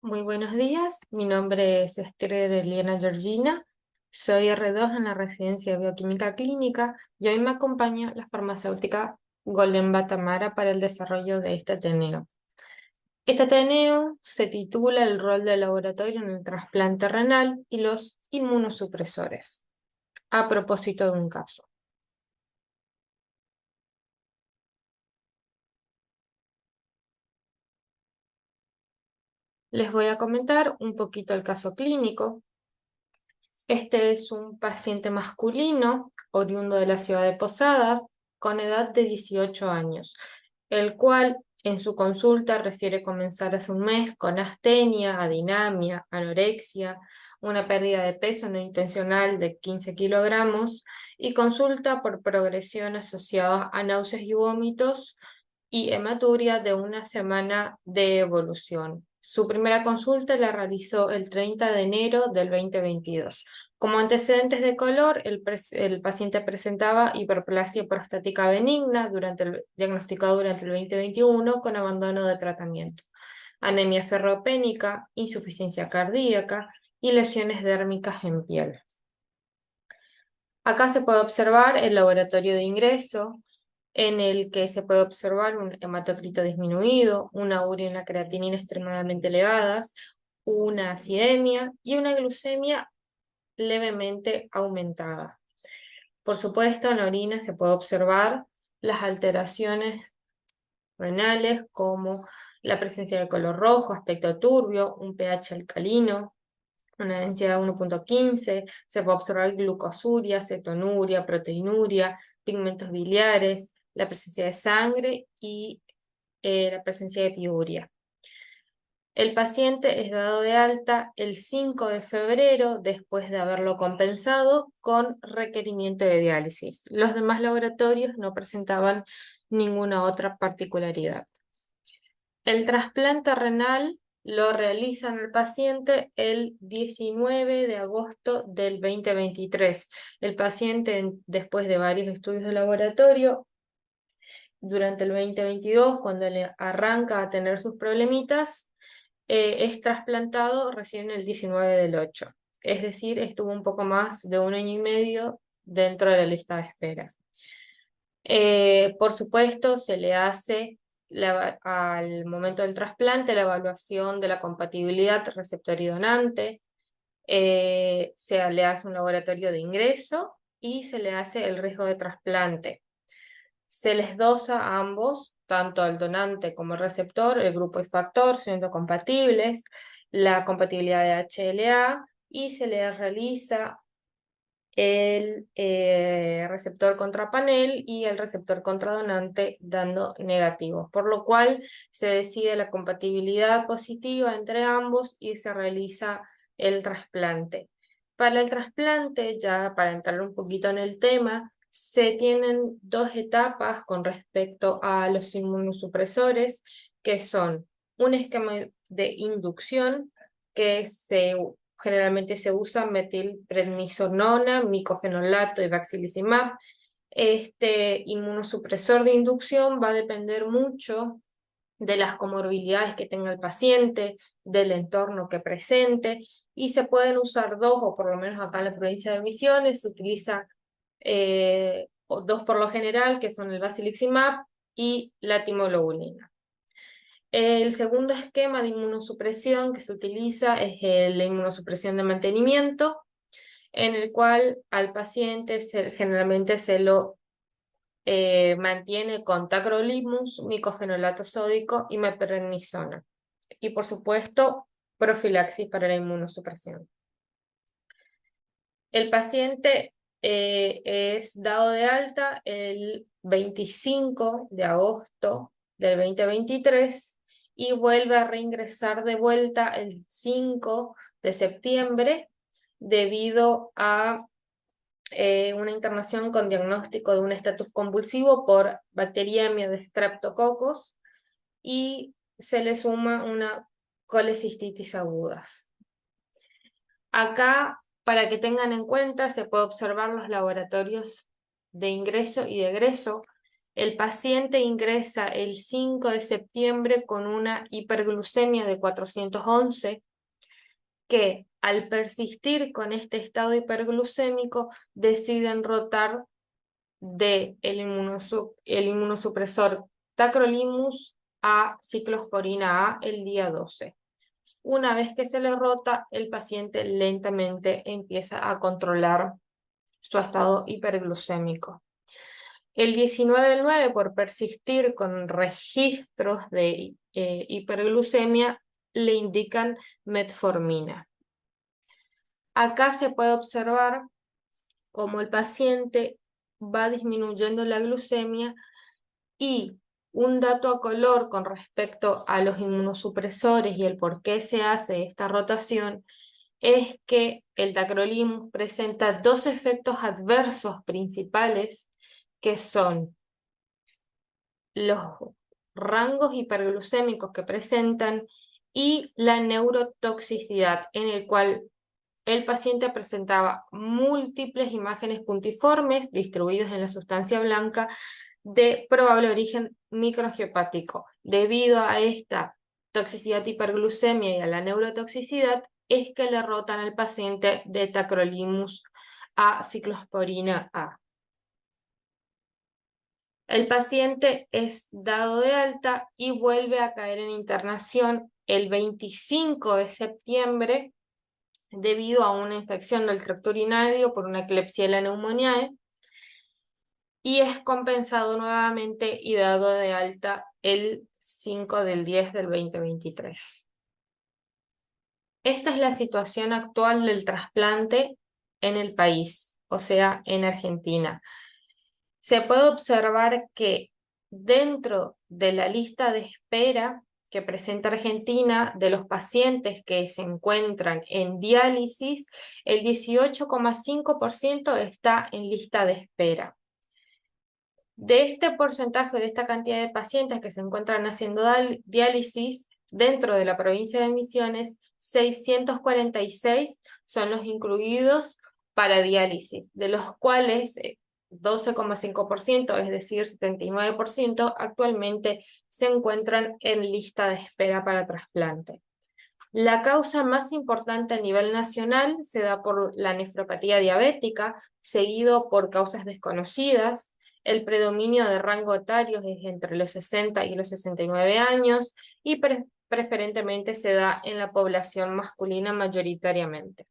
Muy buenos días, mi nombre es Esther Eliana Georgina, soy R2 en la Residencia de Bioquímica Clínica y hoy me acompaña la farmacéutica Golemba Tamara para el desarrollo de este Ateneo. Este Ateneo se titula El rol del laboratorio en el trasplante renal y los inmunosupresores, a propósito de un caso. Les voy a comentar un poquito el caso clínico. Este es un paciente masculino, oriundo de la ciudad de Posadas, con edad de 18 años, el cual en su consulta refiere comenzar hace un mes con astenia, adinamia, anorexia, una pérdida de peso no intencional de 15 kilogramos y consulta por progresión asociada a náuseas y vómitos y hematuria de una semana de evolución. Su primera consulta la realizó el 30 de enero del 2022. Como antecedentes de color, el paciente presentaba hiperplasia prostática benigna diagnosticada durante el 2021 con abandono de tratamiento, anemia ferropénica, insuficiencia cardíaca y lesiones dérmicas en piel. Acá se puede observar el laboratorio de ingreso, en el que se puede observar un hematocrito disminuido, una urea y una creatinina extremadamente elevadas, una acidemia y una glucemia levemente aumentada. Por supuesto, en la orina se puede observar las alteraciones renales como la presencia de color rojo, aspecto turbio, un pH alcalino, una densidad de 1,15, se puede observar glucosuria, cetonuria, proteinuria, pigmentos biliares, la presencia de sangre y la presencia de piuria. El paciente es dado de alta el 5 de febrero después de haberlo compensado con requerimiento de diálisis. Los demás laboratorios no presentaban ninguna otra particularidad. El trasplante renal lo realizan al paciente el 19 de agosto del 2023. El paciente, después de varios estudios de laboratorio, durante el 2022, cuando le arranca a tener sus problemitas, es trasplantado recién el 19 del 8. Es decir, estuvo un poco más de 1 año y medio dentro de la lista de espera. Por supuesto, se le hace al momento del trasplante la evaluación de la compatibilidad receptor y donante, se le hace un laboratorio de ingreso y se le hace el riesgo de trasplante. Se les dosa a ambos, tanto al donante como al receptor, el grupo y factor, siendo compatibles, la compatibilidad de HLA y se les realiza el receptor contra panel y el receptor contra donante dando negativos, por lo cual se decide la compatibilidad positiva entre ambos y se realiza el trasplante. Para el trasplante, ya para entrar un poquito en el tema, se tienen dos etapas con respecto a los inmunosupresores, que son un esquema de inducción que generalmente se usa metilprednisonona, micofenolato y baxilizumab. Este inmunosupresor de inducción va a depender mucho de las comorbilidades que tenga el paciente, del entorno que presente, y se pueden usar dos, o por lo menos acá en la provincia de Misiones se utiliza dos por lo general, que son el basiliximab y la timolobulina. El segundo esquema de inmunosupresión que se utiliza es la inmunosupresión de mantenimiento, en el cual al paciente generalmente se lo mantiene con tacrolimus, micofenolato sódico y meprednisona. Y por supuesto, profilaxis para la inmunosupresión. El paciente es dado de alta el 25 de agosto del 2023 y vuelve a reingresar de vuelta el 5 de septiembre debido a una internación con diagnóstico de un estatus convulsivo por bacteriemia de Streptococcus y se le suma una colecistitis agudas. Acá, para que tengan en cuenta, se puede observar los laboratorios de ingreso y de egreso. El paciente ingresa el 5 de septiembre con una hiperglucemia de 411, que al persistir con este estado hiperglucémico deciden rotar el inmunosupresor tacrolimus a ciclosporina A el día 12. Una vez que se le rota, el paciente lentamente empieza a controlar su estado hiperglucémico. El 19 del 9, por persistir con registros de hiperglucemia, le indican metformina. Acá se puede observar cómo el paciente va disminuyendo la glucemia, y un dato a color con respecto a los inmunosupresores y el por qué se hace esta rotación es que el tacrolimus presenta dos efectos adversos principales, que son los rangos hiperglucémicos que presentan y la neurotoxicidad, en el cual el paciente presentaba múltiples imágenes puntiformes distribuidos en la sustancia blanca de probable origen microangiopático. Debido a esta toxicidad, hiperglucemia y a la neurotoxicidad, es que le rotan al paciente de tacrolimus a ciclosporina A. El paciente es dado de alta y vuelve a caer en internación el 25 de septiembre debido a una infección del tracto urinario por una Klebsiella pneumoniae, y es compensado nuevamente y dado de alta el 5 del 10 del 2023. Esta es la situación actual del trasplante en el país, o sea, en Argentina. Se puede observar que dentro de la lista de espera que presenta Argentina de los pacientes que se encuentran en diálisis, el 18,5% está en lista de espera. De este porcentaje, de esta cantidad de pacientes que se encuentran haciendo diálisis dentro de la provincia de Misiones, 646 son los incluidos para diálisis, de los cuales 12,5%, es decir, 79%, actualmente se encuentran en lista de espera para trasplante. La causa más importante a nivel nacional se da por la nefropatía diabética, seguido por causas desconocidas. El predominio de rango etario es entre los 60 y los 69 años y preferentemente se da en la población masculina mayoritariamente.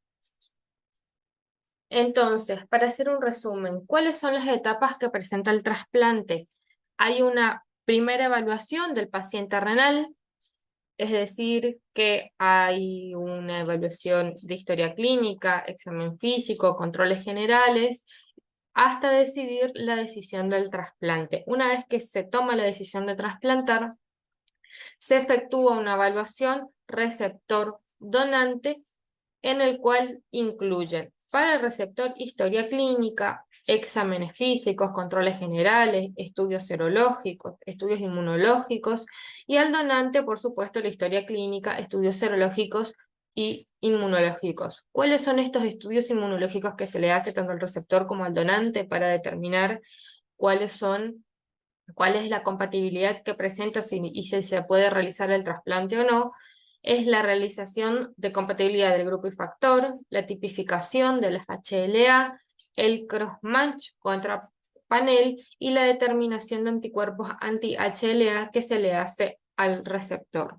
Entonces, para hacer un resumen, ¿cuáles son las etapas que presenta el trasplante? Hay una primera evaluación del paciente renal, es decir, que hay una evaluación de historia clínica, examen físico, controles generales, hasta decidir la decisión del trasplante. Una vez que se toma la decisión de trasplantar, se efectúa una evaluación receptor-donante, en el cual incluyen para el receptor historia clínica, exámenes físicos, controles generales, estudios serológicos, estudios inmunológicos, y al donante, por supuesto, la historia clínica, estudios serológicos y inmunológicos. ¿Cuáles son estos estudios inmunológicos que se le hace tanto al receptor como al donante para determinar cuál es la compatibilidad que presenta y si se puede realizar el trasplante o no? Es la realización de compatibilidad del grupo y factor, la tipificación de las HLA, el cross-match contra panel y la determinación de anticuerpos anti-HLA que se le hace al receptor.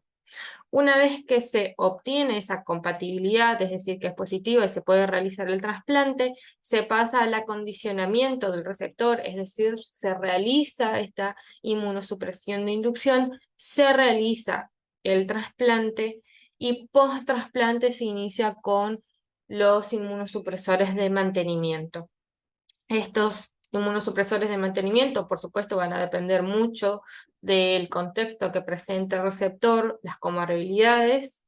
Una vez que se obtiene esa compatibilidad, es decir, que es positiva y se puede realizar el trasplante, se pasa al acondicionamiento del receptor, es decir, se realiza esta inmunosupresión de inducción, se realiza el trasplante y post-trasplante se inicia con los inmunosupresores de mantenimiento. Estos inmunosupresores de mantenimiento, por supuesto, van a depender mucho del contexto que presente el receptor, las comorbilidades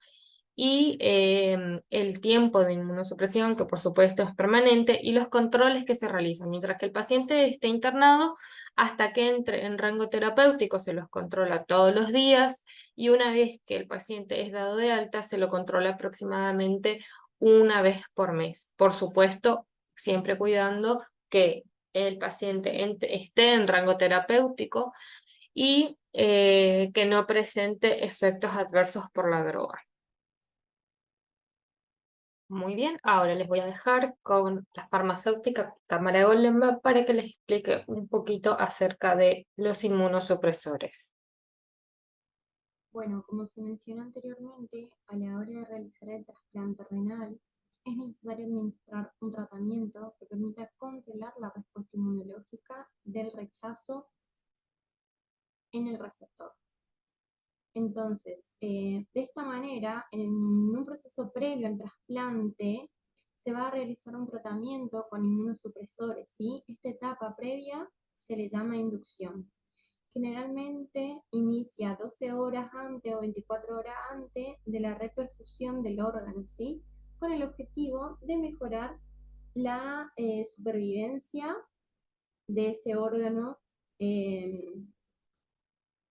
y el tiempo de inmunosupresión, que por supuesto es permanente, y los controles que se realizan. Mientras que el paciente esté internado, hasta que entre en rango terapéutico, se los controla todos los días, y una vez que el paciente es dado de alta, se lo controla aproximadamente una vez por mes. Por supuesto, siempre cuidando que el paciente esté en rango terapéutico y que no presente efectos adversos por la droga. Muy bien, ahora les voy a dejar con la farmacéutica Tamara Goldenberg para que les explique un poquito acerca de los inmunosupresores. Bueno, como se mencionó anteriormente, a la hora de realizar el trasplante renal, es necesario administrar un tratamiento que permita controlar la respuesta inmunológica del rechazo en el receptor. Entonces, de esta manera, en un proceso previo al trasplante, se va a realizar un tratamiento con inmunosupresores, ¿sí? Esta etapa previa se le llama inducción. Generalmente inicia 12 horas antes o 24 horas antes de la reperfusión del órgano, ¿sí? Con el objetivo de mejorar la supervivencia de ese órgano eh,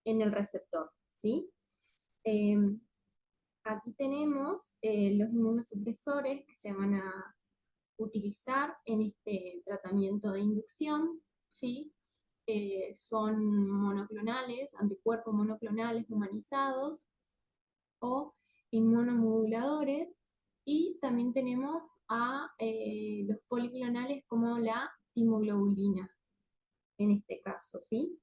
en el receptor, ¿sí? Eh, Aquí tenemos los inmunosupresores que se van a utilizar en este tratamiento de inducción, ¿sí? Son monoclonales, anticuerpos monoclonales humanizados o inmunomoduladores, y también tenemos a los policlonales como la timoglobulina, en este caso, ¿sí?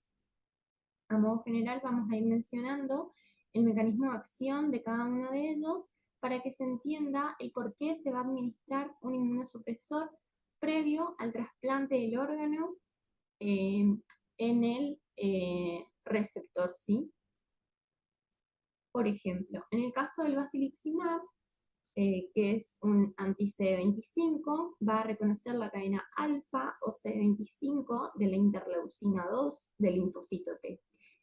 A modo general vamos a ir mencionando el mecanismo de acción de cada uno de ellos para que se entienda el por qué se va a administrar un inmunosupresor previo al trasplante del órgano eh, en el receptor, ¿sí? Por ejemplo, en el caso del basiliximab, que es un anti-CD25, va a reconocer la cadena alfa o CD25 de la interleucina 2 del linfocito T.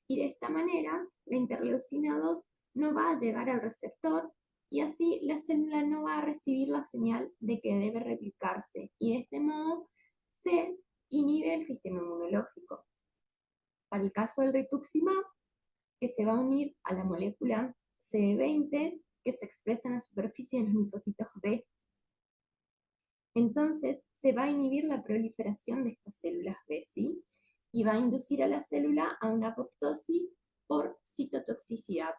Y de esta manera, la interleucina 2 no va a llegar al receptor y así la célula no va a recibir la señal de que debe replicarse. Y de este modo se inhibe el sistema inmunológico. Para el caso del rituximab, que se va a unir a la molécula CD20 que se expresa en la superficie de los linfocitos B. Entonces se va a inhibir la proliferación de estas células B, ¿sí? Y va a inducir a la célula a una apoptosis por citotoxicidad.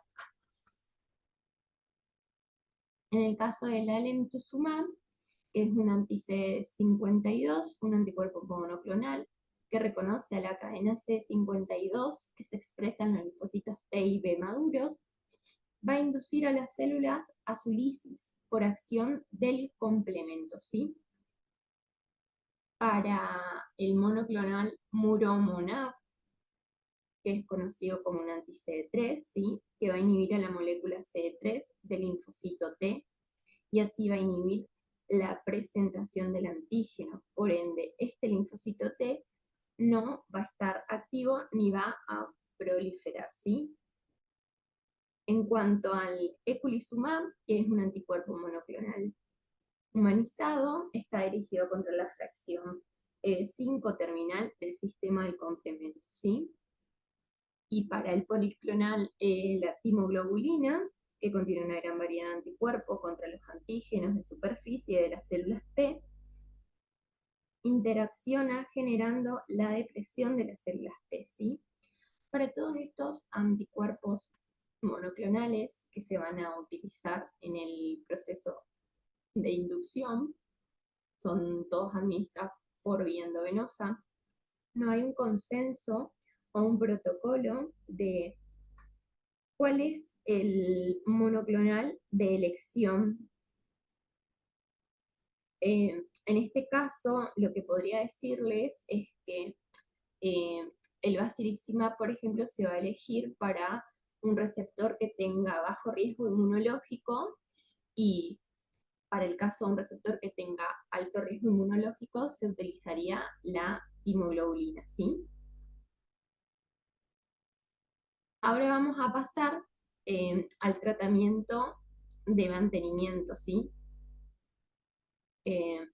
En el caso del alemtuzumab, que es un anti-C52, un anticuerpo monoclonal, que reconoce a la cadena C52 que se expresa en los linfocitos T y B maduros, va a inducir a las células a su lisis por acción del complemento, ¿sí? Para el monoclonal muromonab, que es conocido como un anti-CD3, ¿sí? Que va a inhibir a la molécula CD3 del linfocito T y así va a inhibir la presentación del antígeno. Por ende, este linfocito T no va a estar activo ni va a proliferar, ¿sí? En cuanto al eculizumab, que es un anticuerpo monoclonal humanizado, está dirigido contra la fracción 5 terminal del sistema de complemento, ¿sí? Y para el policlonal, la timoglobulina, que contiene una gran variedad de anticuerpos contra los antígenos de superficie de las células T, interacciona generando la depresión de las células T, ¿sí? Para todos estos anticuerpos monoclonales que se van a utilizar en el proceso de inducción, son todos administrados por vía endovenosa, no hay un consenso o un protocolo de cuál es el monoclonal de elección. En este caso, lo que podría decirles es que el basiliximab, por ejemplo, se va a elegir para un receptor que tenga bajo riesgo inmunológico, y para el caso de un receptor que tenga alto riesgo inmunológico se utilizaría la timoglobulina, ¿sí? Ahora vamos a pasar al tratamiento de mantenimiento, ¿sí?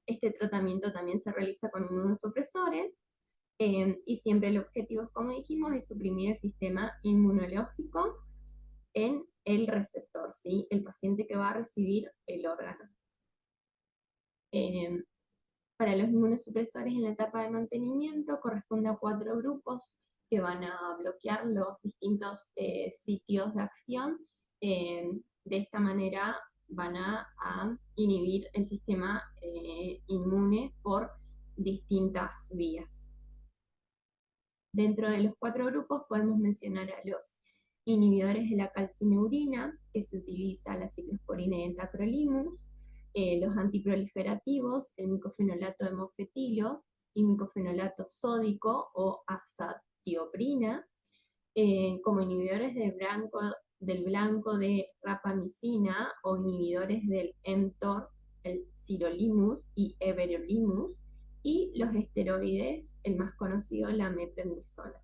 Este tratamiento también se realiza con inmunosupresores y siempre el objetivo, como dijimos, es suprimir el sistema inmunológico en el receptor, ¿sí? El paciente que va a recibir el órgano. Eh, Para los inmunosupresores en la etapa de mantenimiento corresponde a 4 grupos que van a bloquear los distintos sitios de acción. De esta manera van a inhibir el sistema inmune por distintas vías. Dentro de los 4 grupos podemos mencionar a los inhibidores de la calcineurina, que se utiliza la ciclosporina y el tacrolimus, los antiproliferativos, el micofenolato de mofetilo y micofenolato sódico o azatioprina, como inhibidores del blanco de rapamicina o inhibidores del mTOR, el sirolimus y everolimus, y los esteroides, el más conocido, la meprednisona.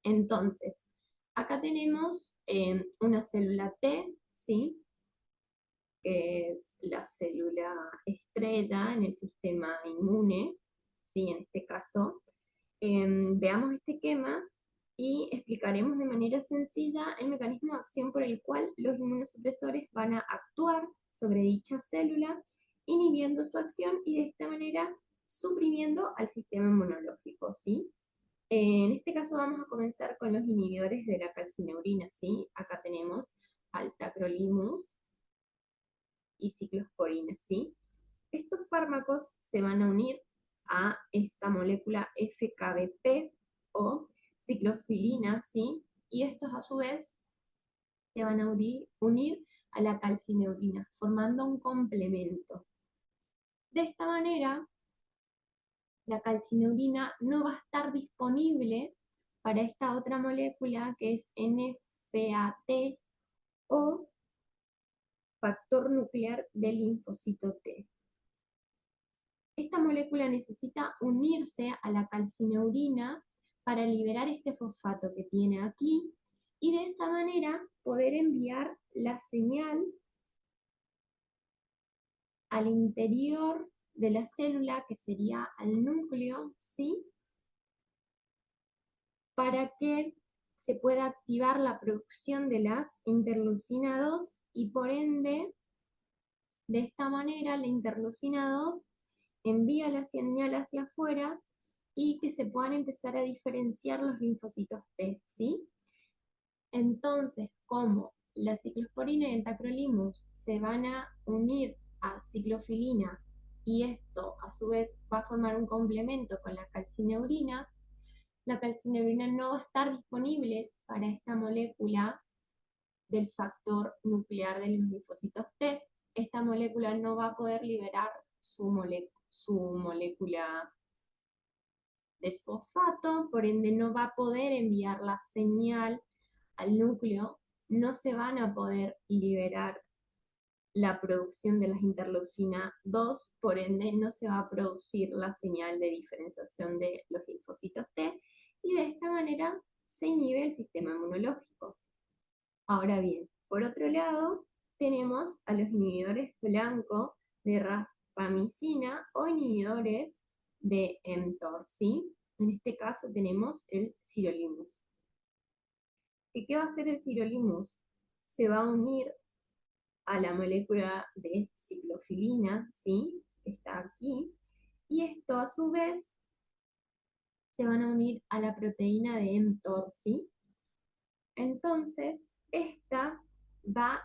Entonces, acá tenemos una célula T, ¿sí? Que es la célula estrella en el sistema inmune, ¿sí? En este caso. Veamos este esquema y explicaremos de manera sencilla el mecanismo de acción por el cual los inmunosupresores van a actuar sobre dicha célula, inhibiendo su acción y de esta manera suprimiendo al sistema inmunológico, ¿sí? En este caso vamos a comenzar con los inhibidores de la calcineurina, ¿sí? Acá tenemos al tacrolimus y ciclosporina, ¿sí? Estos fármacos se van a unir a esta molécula FKBP o ciclofilina, ¿sí? Y estos a su vez se van a unir a la calcineurina, formando un complemento. De esta manera, la calcineurina no va a estar disponible para esta otra molécula que es NFAT o factor nuclear del linfocito T. Esta molécula necesita unirse a la calcineurina para liberar este fosfato que tiene aquí y de esa manera poder enviar la señal al interior de la célula, que sería al núcleo, ¿sí? Para que se pueda activar la producción de las interleucina 2 y por ende, de esta manera, la interleucina 2 envía la señal hacia afuera y que se puedan empezar a diferenciar los linfocitos T, ¿sí? Entonces, como la ciclosporina y el tacrolimus se van a unir a ciclofilina y esto a su vez va a formar un complemento con la calcineurina no va a estar disponible para esta molécula del factor nuclear de los linfocitos T. Esta molécula no va a poder liberar su molécula de fosfato, por ende no va a poder enviar la señal al núcleo, no se van a poder liberar la producción de las interleucina 2, por ende no se va a producir la señal de diferenciación de los linfocitos T, y de esta manera se inhibe el sistema inmunológico. Ahora bien, por otro lado, tenemos a los inhibidores blanco de rapamicina o inhibidores de mTOR, ¿sí? En este caso tenemos el sirolimus. ¿Y qué va a hacer el sirolimus? Se va a unir a la molécula de ciclofilina, ¿sí? Que está aquí, y esto a su vez se van a unir a la proteína de mTOR, ¿sí? Entonces, esta va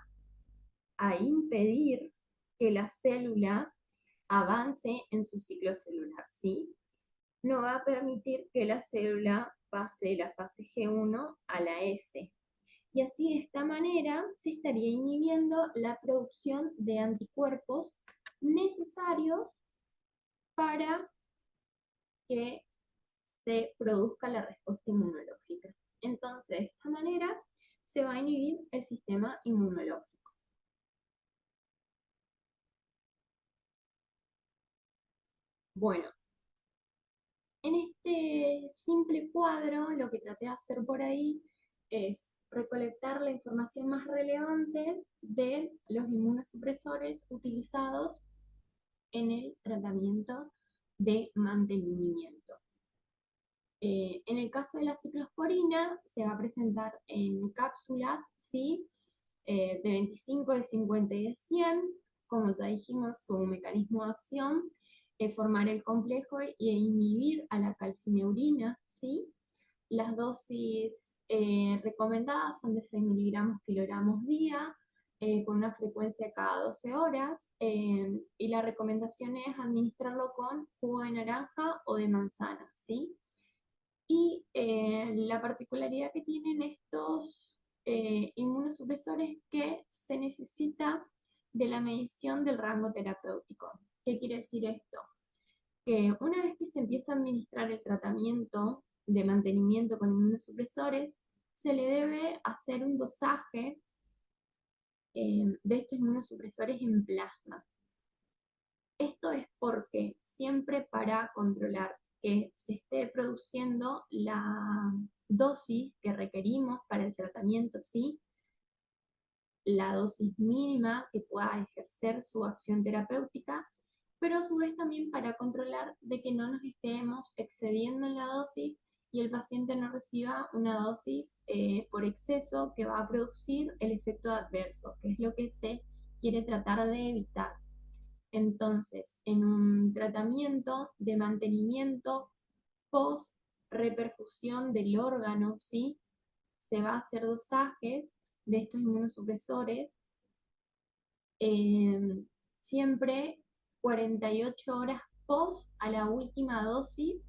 a impedir que la célula avance en su ciclo celular, ¿sí? No va a permitir que la célula pase la fase G1 a la S. Y así de esta manera se estaría inhibiendo la producción de anticuerpos necesarios para que se produzca la respuesta inmunológica. Entonces, de esta manera se va a inhibir el sistema inmunológico. Bueno, en este simple cuadro, lo que traté de hacer por ahí es recolectar la información más relevante de los inmunosupresores utilizados en el tratamiento de mantenimiento. En el caso de la ciclosporina, se va a presentar en cápsulas, ¿sí? De 25, de 50 y de 100, como ya dijimos, su mecanismo de acción es formar el complejo e inhibir a la calcineurina, ¿sí? Las dosis recomendadas son de 6 miligramos kilogramos día, con una frecuencia cada 12 horas, y la recomendación es administrarlo con jugo de naranja o de manzana, ¿sí? Y la particularidad que tienen estos inmunosupresores es que se necesita de la medición del rango terapéutico. ¿Qué quiere decir esto? Que una vez que se empieza a administrar el tratamiento de mantenimiento con inmunosupresores, se le debe hacer un dosaje de estos inmunosupresores en plasma. Esto es porque siempre para controlar que se esté produciendo la dosis que requerimos para el tratamiento, ¿sí? La dosis mínima que pueda ejercer su acción terapéutica, pero a su vez también para controlar de que no nos estemos excediendo en la dosis y el paciente no reciba una dosis por exceso que va a producir el efecto adverso, que es lo que se quiere tratar de evitar. Entonces, en un tratamiento de mantenimiento post reperfusión del órgano, ¿sí? Se va a hacer dosajes de estos inmunosupresores siempre 48 horas post a la última dosis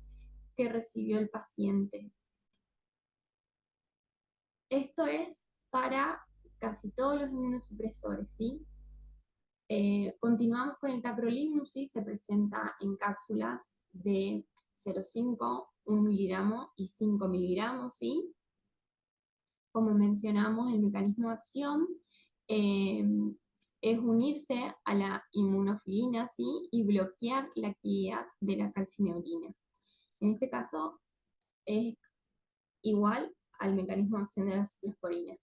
que recibió el paciente. Esto es para casi todos los inmunosupresores, ¿sí? Continuamos con el tacrolimus, ¿sí? Se presenta en cápsulas de 0,5, 1 miligramo y 5 miligramos, ¿sí? Como mencionamos, el mecanismo de acción eh, es unirse a la inmunofilina, ¿sí? Y bloquear la actividad de la calcineurina. En este caso es igual al mecanismo de acción de la ciclosporina.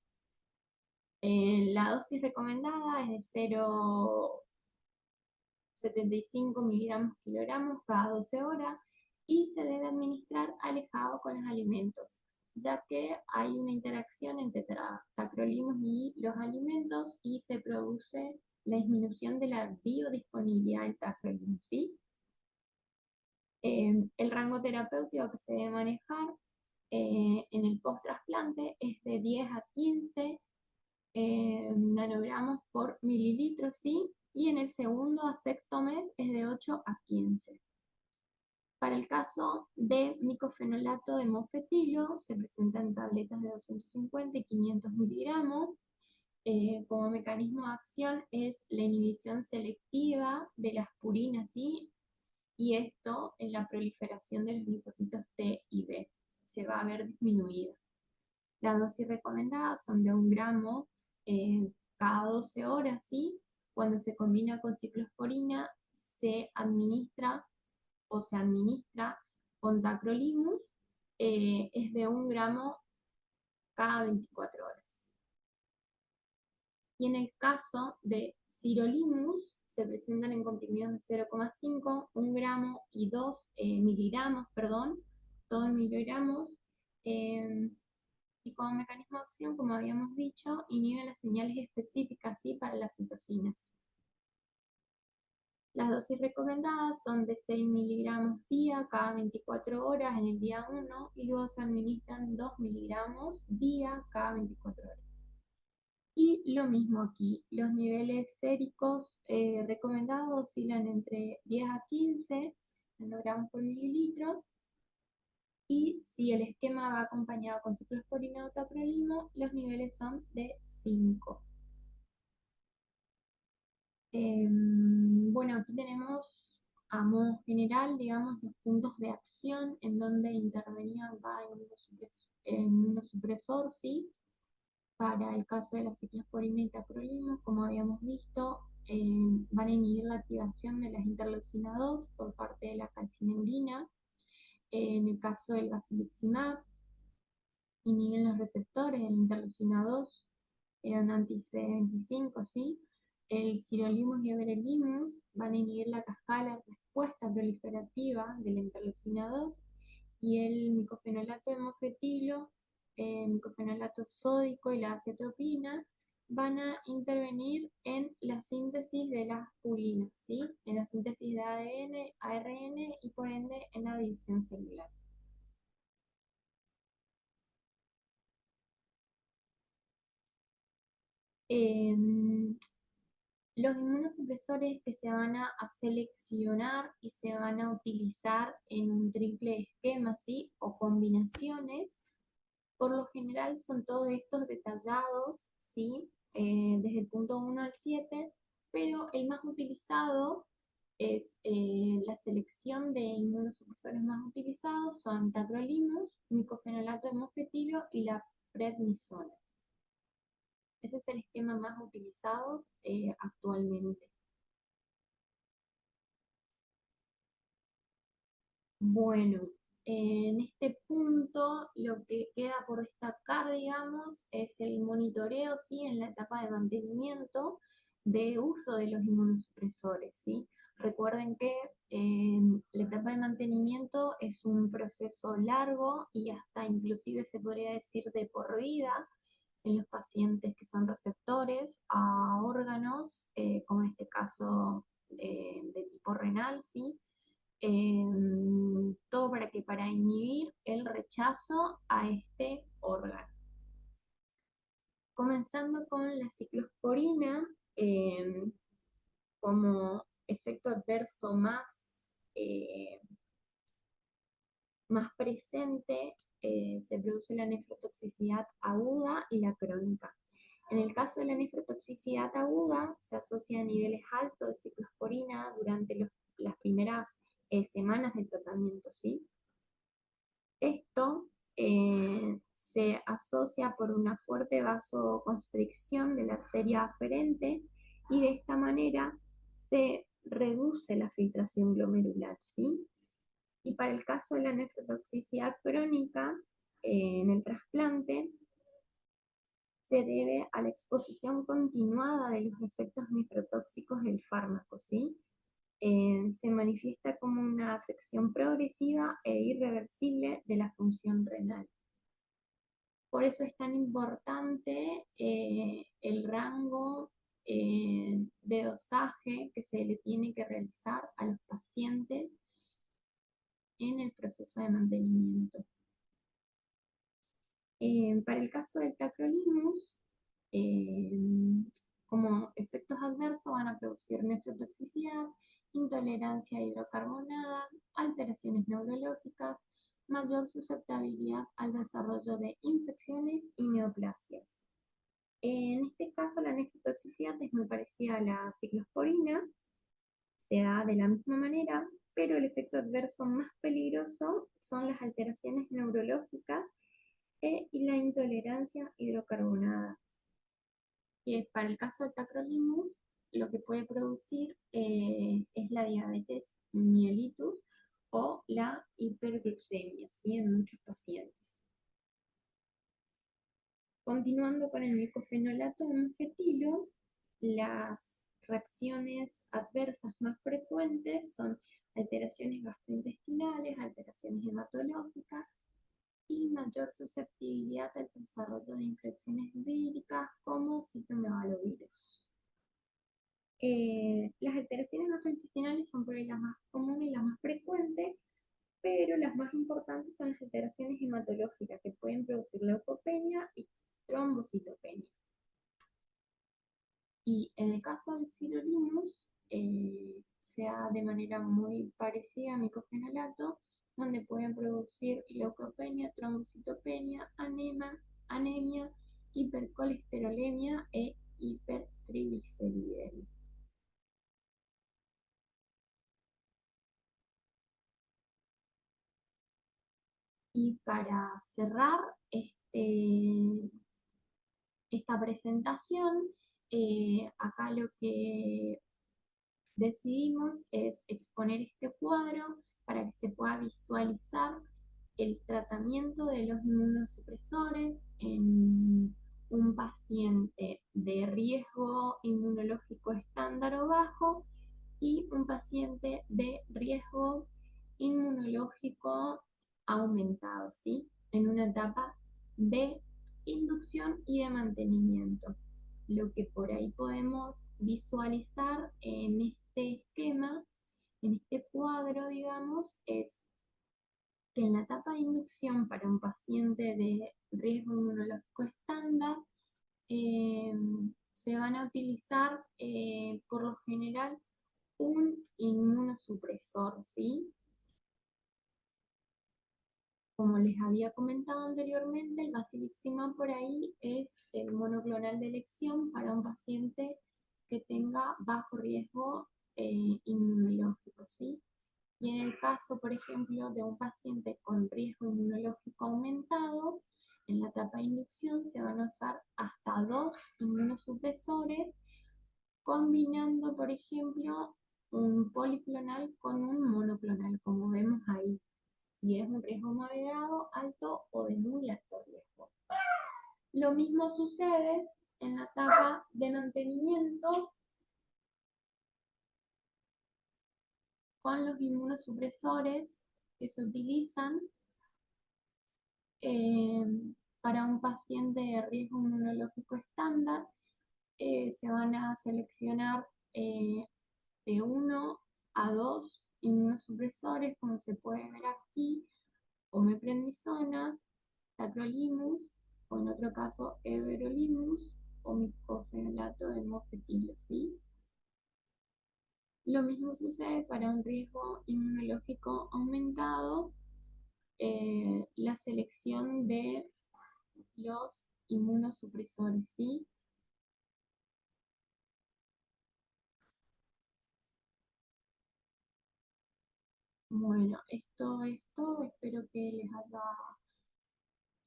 La dosis recomendada es de 0,75 miligramos kilogramos cada 12 horas y se debe administrar alejado con los alimentos, ya que hay una interacción entre tacrolimus y los alimentos y se produce la disminución de la biodisponibilidad del tacrolimus, ¿sí? El rango terapéutico que se debe manejar en el post-trasplante es de 10 a 15 nanogramos por mililitro, ¿sí? Y en el segundo a sexto mes es de 8 a 15. Para el caso de micofenolato de mofetilo, se presentan tabletas de 250 y 500 miligramos. Como mecanismo de acción es la inhibición selectiva de las purinas, ¿sí? Y esto en la proliferación de los linfocitos T y B se va a ver disminuida. Las dosis recomendadas son de 1 gramo cada 12 horas, ¿sí? Cuando se combina con ciclosporina, se administra con tacrolimus, es de 1 gramo cada 24 horas. Y en el caso de sirolimus, se presentan en comprimidos de 0,5, 1 gramo y 2 miligramos, perdón, todos en miligramos. Y como mecanismo de acción, como habíamos dicho, inhibe las señales específicas, ¿sí? Para las citocinas. Las dosis recomendadas son de 6 miligramos día cada 24 horas en el día 1 y luego se administran 2 miligramos día cada 24 horas. Y lo mismo aquí, los niveles séricos recomendados oscilan entre 10 a 15 nanogramos por mililitro. Y si el esquema va acompañado con ciclosporina o tacrolimus, los niveles son de 5. Bueno, aquí tenemos a modo general, digamos, los puntos de acción en donde intervenían cada inmunosupresor, ¿sí? Para el caso de la ciclosporina y tacrolimus, como habíamos visto, van a inhibir la activación de las interleucina 2 por parte de la calcineurina. En el caso del basiliximab, inhiben los receptores, el interleucina 2, era un anti-CD25, ¿sí? El sirolimus y everolimus van a inhibir la cascada de respuesta proliferativa de la interleucina 2 y el micofenolato de mofetilo, micofenolato sódico y la acetopina van a intervenir en la síntesis de las purinas, ¿sí? En la síntesis de ADN, ARN y por ende en la división celular. Em, los inmunosupresores que se van a seleccionar y se van a utilizar en un triple esquema, ¿sí? O combinaciones, por lo general son todos estos detallados, ¿sí? Desde el punto 1 al 7, pero el más utilizado es la selección de inmunosupresores más utilizados son tacrolimus, micofenolato de mofetilio y la prednisona. Ese es el esquema más utilizado actualmente. Bueno, en este punto lo que queda por destacar, digamos, es el monitoreo, ¿sí? En la etapa de mantenimiento de uso de los inmunosupresores, ¿sí? Recuerden que la etapa de mantenimiento es un proceso largo y hasta inclusive se podría decir de por vida en los pacientes que son receptores a órganos, como en este caso de tipo renal, ¿sí? Todo para que para inhibir el rechazo a este órgano. Comenzando con la ciclosporina, como efecto adverso más presente, se produce la nefrotoxicidad aguda y la crónica. En el caso de la nefrotoxicidad aguda, se asocia a niveles altos de ciclosporina durante las primeras semanas de tratamiento, ¿sí? Esto se asocia por una fuerte vasoconstricción de la arteria aferente y de esta manera se reduce la filtración glomerular, ¿sí? Y para el caso de la nefrotoxicidad crónica, en el trasplante, se debe a la exposición continuada de los efectos nefrotóxicos del fármaco, ¿sí? Se manifiesta como una afección progresiva e irreversible de la función renal. Por eso es tan importante el rango de dosaje que se le tiene que realizar a los pacientes en el proceso de mantenimiento. Para el caso del tacrolimus, eh, como efectos adversos van a producir nefrotoxicidad, intolerancia a hidrocarbonada, alteraciones neurológicas, mayor susceptibilidad al desarrollo de infecciones y neoplasias. En este caso, la nefrotoxicidad es muy parecida a la ciclosporina, se da de la misma manera, pero el efecto adverso más peligroso son las alteraciones neurológicas y la intolerancia hidrocarbonada, que para el caso del tacrolimus lo que puede producir es la diabetes mellitus o la hiperglucemia, ¿sí? En muchos pacientes. Continuando con el micofenolato de mofetilo, las reacciones adversas más frecuentes son alteraciones gastrointestinales, alteraciones hematológicas y mayor susceptibilidad al desarrollo de infecciones víricas como citomegalovirus. Las alteraciones gastrointestinales son por ahí las más comunes y las más frecuentes, pero las más importantes son las alteraciones hematológicas que pueden producir leucopenia y trombocitopenia. Y en el caso del sirolimus, se da de manera muy parecida a micofenolato, donde pueden producir leucopenia, trombocitopenia, anemia, hipercolesterolemia e hipertrigliceridemia. Y para cerrar esta presentación, acá lo que decidimos es exponer este cuadro para que se pueda visualizar el tratamiento de los inmunosupresores en un paciente de riesgo inmunológico estándar o bajo y un paciente de riesgo inmunológico aumentado, ¿sí? En una etapa de inducción y de mantenimiento. lo que por ahí podemos visualizar en este esquema, en este cuadro, digamos, es que en la etapa de inducción para un paciente de riesgo inmunológico estándar, eh, se van a utilizar por lo general un inmunosupresor, ¿sí? Como les había comentado anteriormente, el Basiliximab por ahí es el monoclonal de elección para un paciente que tenga bajo riesgo inmunológico, ¿sí? Y en el caso, por ejemplo, de un paciente con riesgo inmunológico aumentado, en la etapa de inducción se van a usar hasta 2 inmunosupresores, combinando, por ejemplo, un policlonal con un monoclonal, como vemos ahí, si es un riesgo moderado, alto o de muy alto riesgo. Lo mismo sucede en la etapa de mantenimiento con los inmunosupresores que se utilizan eh, para un paciente de riesgo inmunológico estándar. Se van a seleccionar de 1 a 2 inmunosupresores, como se puede ver aquí, omeprendizonas, tacrolimus, o en otro caso everolimus, o micofenolato de mofetilo, ¿sí? Lo mismo sucede para un riesgo inmunológico aumentado, la selección de los inmunosupresores, ¿sí? Bueno, esto es todo, espero que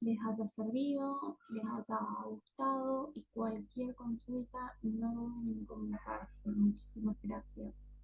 les haya servido, les haya gustado y cualquier consulta no duden en comunicarse. Muchísimas gracias.